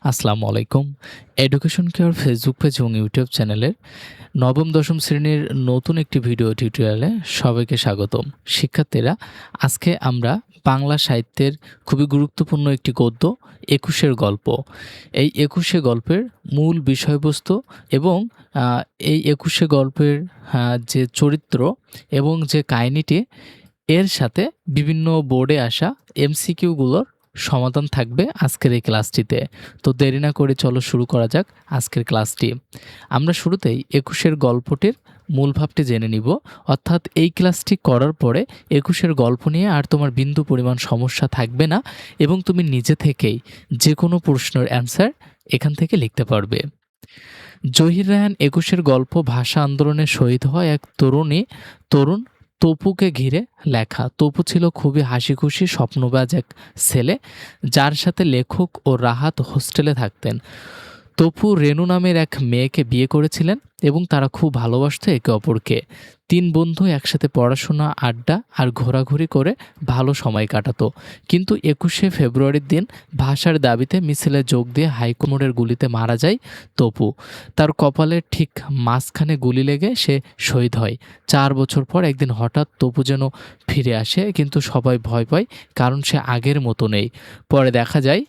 আসসালামু আলাইকুম। Education care Facebook page এবং ইউটিউব চ্যানেলের নবম-দশম শ্রেণীর নতুন একটি ভিডিও টিউটোরিয়ালে সবাইকে স্বাগতম। শিক্ষার্থীরা, আজকে আমরা বাংলা সাহিত্যের খুবই গুরুত্বপূর্ণ একটি গদ্য 'একুশের গল্প'। এই 'একুশে' গল্পের মূল বিষয়বস্তু এবং আ এই 'একুশে' গল্পের যে চরিত্র এবং যে কাহিনীটি, এর সাথে বিভিন্ন বোর্ডে আসা এমসিকিউগুলোর সমাধান থাকবে আজকের এই ক্লাসটিতে। তো দেরি না করে চলো শুরু করা যাক আজকের ক্লাসটি। আমরা শুরুতেই 'একুশের' গল্পটির মূল ভাবটি জেনে নিব। অর্থাৎ এই ক্লাসটি করার পরে 'একুশের' গল্প নিয়ে আর তোমার বিন্দু পরিমাণ সমস্যা থাকবে না এবং তুমি নিজে থেকেই যেকোনো প্রশ্নের অ্যান্সার এখান থেকে লিখতে পারবে। জহির রায়হান 'একুশের' গল্প ভাষা আন্দোলনে শহীদ হওয়া এক তরুণ তপুকে ঘিরে লেখা। তপু ছিল খুবই হাসিখুশি স্বপ্নবাজ এক ছেলে, যার সাথে লেখক ও রাহাত হোস্টেলে থাকতেন। তপু রেনু নামের এক মেয়েকে বিয়ে করেছিলেন এবং তারা খুব ভালোবাসত একে অপরকে। ৩ বন্ধু একসাথে পড়াশোনা, আড্ডা আর ঘোরাঘুরি করে ভালো সময় কাটাতো। কিন্তু ২১শে ফেব্রুয়ারির দিন ভাষার দাবিতে মিছিলে যোগ দিয়ে হাইকোর্টের গুলিতে মারা যায় তপু। তার কপালের ঠিক মাঝখানে গুলি লেগে সে শহীদ হয়। ৪ বছর পর একদিন হঠাৎ তপু যেন ফিরে আসে, কিন্তু সবাই ভয় পায়, কারণ সে আগের মতো নেই। পরে দেখা যায়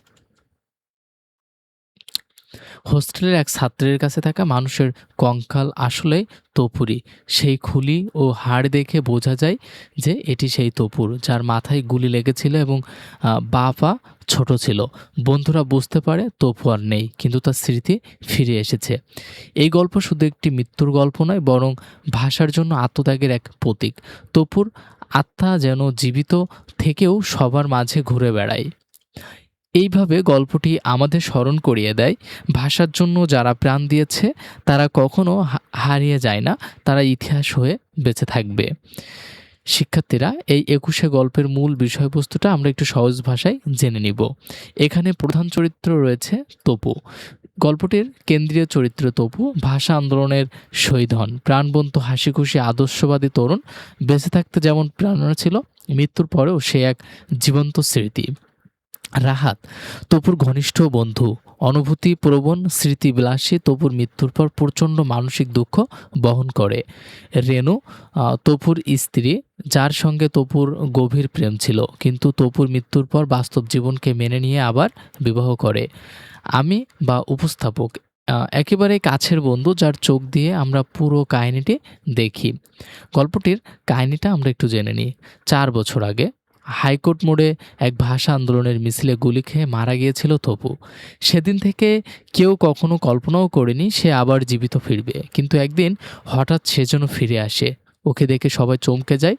হোস্টেলের এক ছাত্রের কাছে থাকা মানুষের কঙ্কাল আসলে তপুরই। সেই খুলি ও হাড় দেখে বোঝা যায় যে এটি সেই তপুর, যার মাথায় গুলি লেগেছিল এবং বাঁ পা ছোট ছিল। বন্ধুরা বুঝতে পারে তপু আর নেই, কিন্তু তার স্মৃতি ফিরে এসেছে। এই গল্প শুধু একটি মৃত্যুর গল্প নয়, বরং ভাষার জন্য আত্মত্যাগের এক প্রতীক। তপুর আত্মা যেন জীবিত থেকেও সবার মাঝে ঘুরে বেড়ায়। এইভাবে গল্পটি আমাদের স্মরণ করিয়ে দেয়, ভাষার জন্য যারা প্রাণ দিয়েছে তারা কখনো হারিয়ে যায় না, তারা ইতিহাস হয়ে বেঁচে থাকবে। শিক্ষার্থীরা, এই ২১শে গল্পের মূল বিষয়বস্তুটা আমরা একটু সহজ ভাষায় জেনে নিব। এখানে প্রধান চরিত্র রয়েছে তপু। গল্পটির কেন্দ্রীয় চরিত্র তপু ভাষা আন্দোলনের শহীদ হন। প্রাণবন্ত, হাসিখুশি, আদর্শবাদী তরুণ। বেঁচে থাকতে যেমন প্রেরণা ছিল, মৃত্যুর পরেও সে এক জীবন্ত স্মৃতি। রাহাত তপুর ঘনিষ্ঠ বন্ধু, অনুভূতিপ্রবণ, স্মৃতিবিলাসী। তপুর মৃত্যুর পর প্রচণ্ড মানসিক দুঃখ বহন করে। রেনু তপুর স্ত্রী, যার সঙ্গে তপুর গভীর প্রেম ছিল, কিন্তু তপুর মৃত্যুর পর বাস্তব জীবনকে মেনে নিয়ে আবার বিবাহ করে। আমি বা উপস্থাপক একেবারে কাছের বন্ধু, যার চোখ দিয়ে আমরা পুরো কাহিনীটি দেখি। গল্পটির কাহিনীটা আমরা একটু জেনে নিই। ৪ বছর আগে হাইকোর্ট মোড়ে এক ভাষা আন্দোলনের মিছিলে গুলি খেয়ে মারা গিয়েছিল তপু। সেদিন থেকে কেউ কখনো কল্পনাও করেনি সে আবার জীবিত ফিরবে, কিন্তু একদিন হঠাৎ সে যেন ফিরে আসে। ওকে দেখে সবাই চমকে যায়।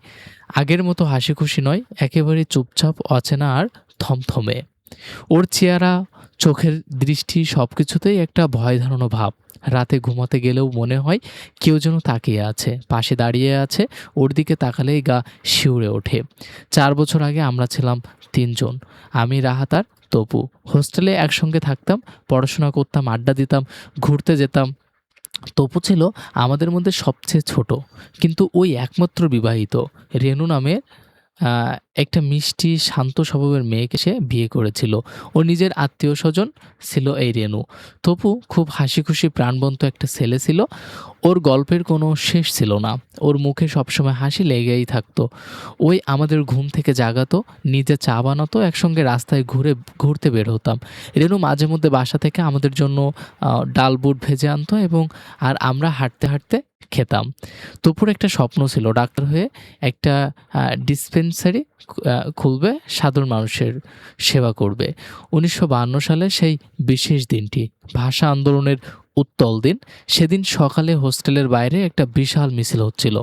আগের মতো হাসি খুশি নয়, একেবারে চুপচাপ, অচেনা আর থমথমে। ওর চেহারা, চোখের দৃষ্টি, সবকিছুতেই একটা ভয় ধরানো ভাব। রাতে ঘুমাতে গেলেও মনে হয় কেউ যেন তাকিয়ে আছে, পাশে দাঁড়িয়ে আছে। ওর দিকে তাকালেই গা শিউরে ওঠে। ৪ বছর আগে আমরা ছিলাম ৩ জন, আমি, রাহাত আর তপু। হোস্টেলে একসঙ্গে থাকতাম, পড়াশোনা করতাম, আড্ডা দিতাম, ঘুরতে যেতাম। তপু ছিল আমাদের মধ্যে সবচেয়ে ছোট, কিন্তু ওই একমাত্র বিবাহিত। রেনু নামের আ একটা মিষ্টি শান্ত স্বভাবের মেয়েকে সে বিয়ে করেছিল। ওর নিজের আত্মীয়স্বজন ছিল এই রেনু। তপু খুব হাসিখুশি, প্রাণবন্ত একটা ছেলে ছিল। ওর গল্পের কোনো শেষ ছিল না। ওর মুখে সবসময় হাসি লেগেই থাকতো। ওই আমাদের ঘুম থেকে জাগাতো, নিজে চা বানাতো, একসঙ্গে রাস্তায় ঘুরতে বের হতাম। রেনু মাঝে মধ্যে বাসা থেকে আমাদের জন্য ডাল বুট ভেজে আনতো এবং আমরা হাঁটতে হাঁটতে খেতাম। তপুর একটা স্বপ্ন ছিল, ডাক্তার হয়ে একটা ডিসপেন্সারি খুলবে, সাধারণ মানুষের সেবা করবে। ১৯৫২ সালে সেই বিশেষ দিনটি, ভাষা আন্দোলনের উত্তল দিন। সেদিন সকালে হোস্টেলের বাইরে একটা বিশাল মিছিল হচ্ছিল।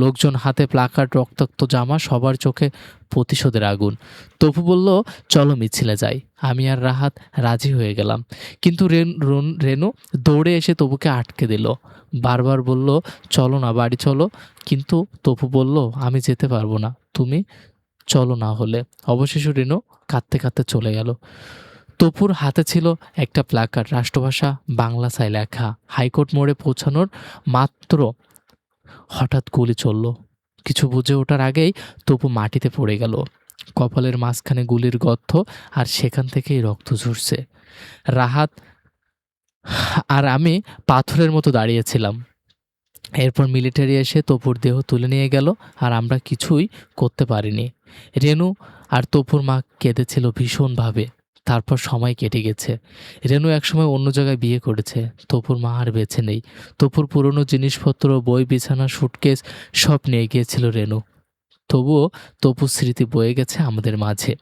লোকজন হাতে প্লাকার্ড, রক্তাক্ত জামা, সবার চোখে প্রতিশোধের আগুন। তপু বলল, চলো মিছিলে যাই। আমি আর রাহাত রাজি হয়ে গেলাম, কিন্তু রেনু দৌড়ে এসে তপুকে আটকে দিল। বারবার বলল, চলো না, বাড়ি চলো। কিন্তু তপু বলল, আমি যেতে পারবো না, তুমি চলো না হলে। অবশেষে রেনু কাঁদতে কাঁদতে চলে গেল। তপুর হাতে ছিল একটা প্ল্যাকার্ড, রাষ্ট্রভাষা বাংলায় লেখা। হাইকোর্ট মোড়ে পৌঁছানোর মাত্র হঠাৎ গুলি চলল। কিছু বুঝে ওঠার আগেই তপু মাটিতে পড়ে গেল। কপালের মাঝখানে গুলির গর্ত, আর সেখান থেকেই রক্ত ঝরছে। রাহাত আর আমি পাথরের মতো দাঁড়িয়েছিলাম। এরপর মিলিটারি এসে তপুর দেহ তুলে নিয়ে গেল, আর আমরা কিছুই করতে পারিনি। রেনু আর তপুর মা কেঁদেছিল ভীষণভাবে। তারপর সময় কেটে গেছে। রেনু একসময় অন্য জায়গায় বিয়ে করেছে। তপুর মা আর বেঁচে নেই। তপুর পুরনো জিনিসপত্র, বই, বিছানা, সুটকেস সব নিয়ে গিয়েছিল রেনু। তবুও তপুর স্মৃতি বয়ে গেছে আমাদের মাঝে।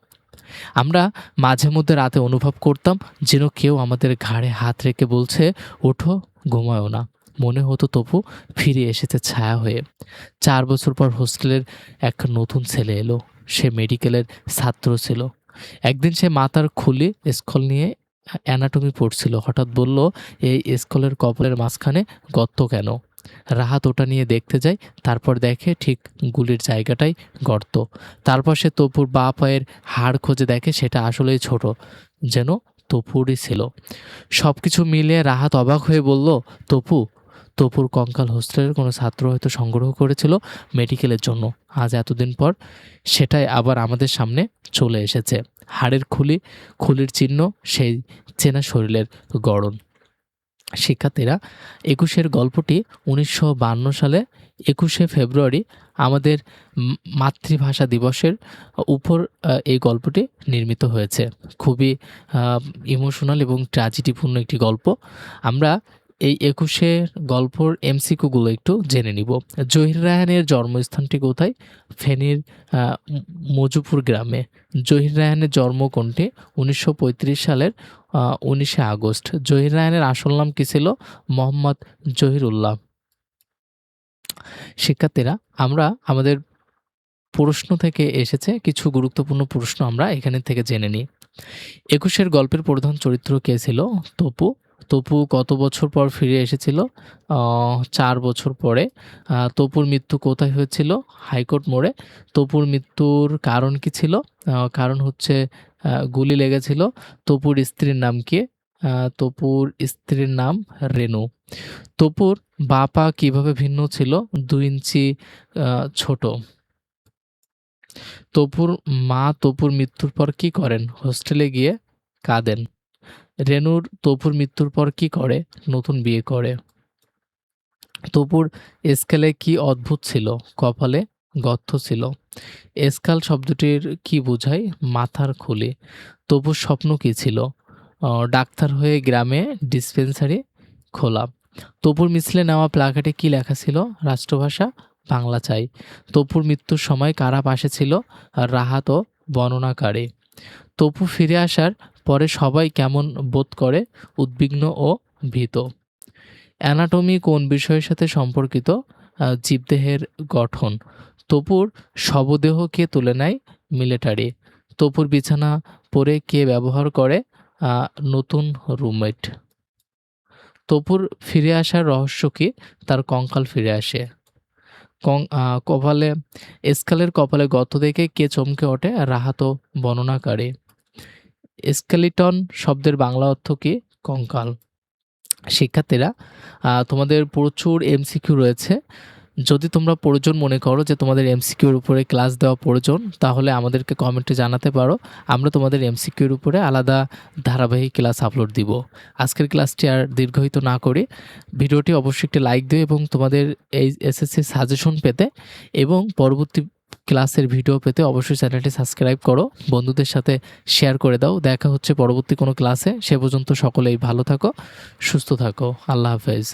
আমরা মাঝে মধ্যে রাতে অনুভব করতাম যেন কেউ আমাদের ঘাড়ে হাত রেখে বলছে, ওঠো, ঘুমায়ও না। মনে হতো তপু ফিরে এসেছে ছায়া হয়ে। 4 বছর পর হোস্টেলের এক নতুন ছেলে এলো। সে মেডিকেলের ছাত্র ছিল। একদিন সে মাথার খুলি স্কল নিয়ে অ্যানাটমি পড়ছিল। হঠাৎ বলল, এই স্কলের কপালের মাঝখানে গর্ত কেন? রাহাত ওটা নিয়ে দেখতে যায়। তারপর দেখে ঠিক গুলির জায়গাটাই গর্ত। তারপর সে তপুর বাঁ পায়ের হাড় খুঁজে দেখে সেটা আসলেই ছোট, যেন তপুরই ছিল। সব কিছু মিলিয়ে রাহাত অবাক হয়ে বলল, তপুর কঙ্কাল হোস্টেলের কোনো ছাত্র হয়তো সংগ্রহ করেছিল মেডিকেলের জন্য। আজ এতদিন পর সেটাই আবার আমাদের সামনে চলে এসেছে। হাড়ের খুলির চিহ্ন, সেই চেনা শরীরের গড়ন। শিক্ষার্থীরা, ২১-এর গল্পটি ১৯৫২ সালে ২১শে ফেব্রুয়ারি আমাদের মাতৃভাষা দিবসের উপর এই গল্পটি নির্মিত হয়েছে। খুবই ইমোশনাল এবং ট্র্যাজেডিপূর্ণ একটি গল্প। আমরা এই ২১-এর গল্পর এমসিকিউগুলো একটু জেনে নিব। জহির রায়হানের জন্মস্থানটি কোথায়? ফেনীর মজুপুর গ্রামে। জহির রায়হানের জন্ম কোনটি? ১৯৩৫ সালের ১৯শে আগস্ট। জহির রায়হানের আসল নাম কী ছিল? মোহাম্মদ জহিরুল্লাহ। শিক্ষার্থীরা, আমরা আমাদের প্রশ্ন থেকে এসেছে কিছু গুরুত্বপূর্ণ প্রশ্ন আমরা এখানে থেকে জেনে নিই। ২১-এর গল্পের প্রধান চরিত্র কে ছিল? তপু। তপু কত বছর পর ফিরে এসেছিল? ৪ বছর পরে। তপুর মৃত্যু কোথায় হয়েছিল? হাইকোর্ট মোড়ে। তপুর মৃত্যুর কারণ কি ছিল? কারণ হচ্ছে গুলি লেগেছিল। তপুর স্ত্রীর নাম কি? তপুর স্ত্রীর নাম রেনু। তপুর বাঁ পা কীভাবে ভিন্ন ছিল? ২ ইঞ্চি ছোট। তপুর মা তপুর মৃত্যুর পর কী করেন? হোস্টেলে গিয়ে কাঁদেন। রেনুর তপুর মৃত্যুর পর কী করে? নতুন বিয়ে করে। তপুর স্কেলে কি অদ্ভুত ছিল? কপালে গর্ত ছিল। স্কাল শব্দটির কি বোঝায়? মাথার খুলি। তপুর স্বপ্ন কী ছিল? ডাক্তার হয়ে গ্রামে ডিসপেন্সারি খোলা। তপুর মিছিলে নেওয়া প্লাকার্ডে কী লেখা ছিল? রাষ্ট্রভাষা বাংলা চাই। তপুর মৃত্যুর সময় কারা পাশে ছিল? রাহাত ও বর্ণনাকারী। তপু ফিরে আসার পরে সবাই কেমন বোধ করে? উদ্বিগ্ন ও ভীত। অ্যানাটমি কোন বিষয়ের সাথে সম্পর্কিত? জীবদেহের গঠন। তপুর শবদেহ কে তুলে নেয়? মিলিটারি। তপুর বিছানা পরে কে ব্যবহার করে? নতুন রুমমেট। তপুর ফিরে আসার রহস্য কি? তার কঙ্কাল ফিরে আসে। কপালে স্কালের কপালে গর্ত দেখে কে চমকে ওঠে? রাহাত ও বর্ণনাকারী। স্কেলিটন শব্দের বাংলা অর্থ কি? কঙ্কাল। শিক্ষার্থীরা, তোমাদের প্রচুর এমসিকিউ রয়েছে। যদি তোমরা প্রয়োজন মনে করো যে তোমাদের এমসিকিউর উপরে ক্লাস দেওয়া প্রয়োজন, তাহলে আমাদেরকে কমেন্টে জানাতে পারো। আমরা তোমাদের এমসিকিউর উপরে আলাদা ধারাবাহিক ক্লাস আপলোড দিব। আজকের ক্লাসটি আর দীর্ঘায়িত না করে ভিডিওটি অবশ্যই একটি লাইক দিও এবং তোমাদের এই এসএসসি সাজেশন পেতে এবং পরবর্তী ক্লাসের ভিডিও পেতে অবশ্যই চ্যানেলটি সাবস্ক্রাইব করো, বন্ধুদের সাথে শেয়ার করে দাও। দেখা হচ্ছে পরবর্তী কোনো ক্লাসে। সে পর্যন্ত সকলেই ভালো থাকো, সুস্থ থাকো। আল্লাহ হাফেজ।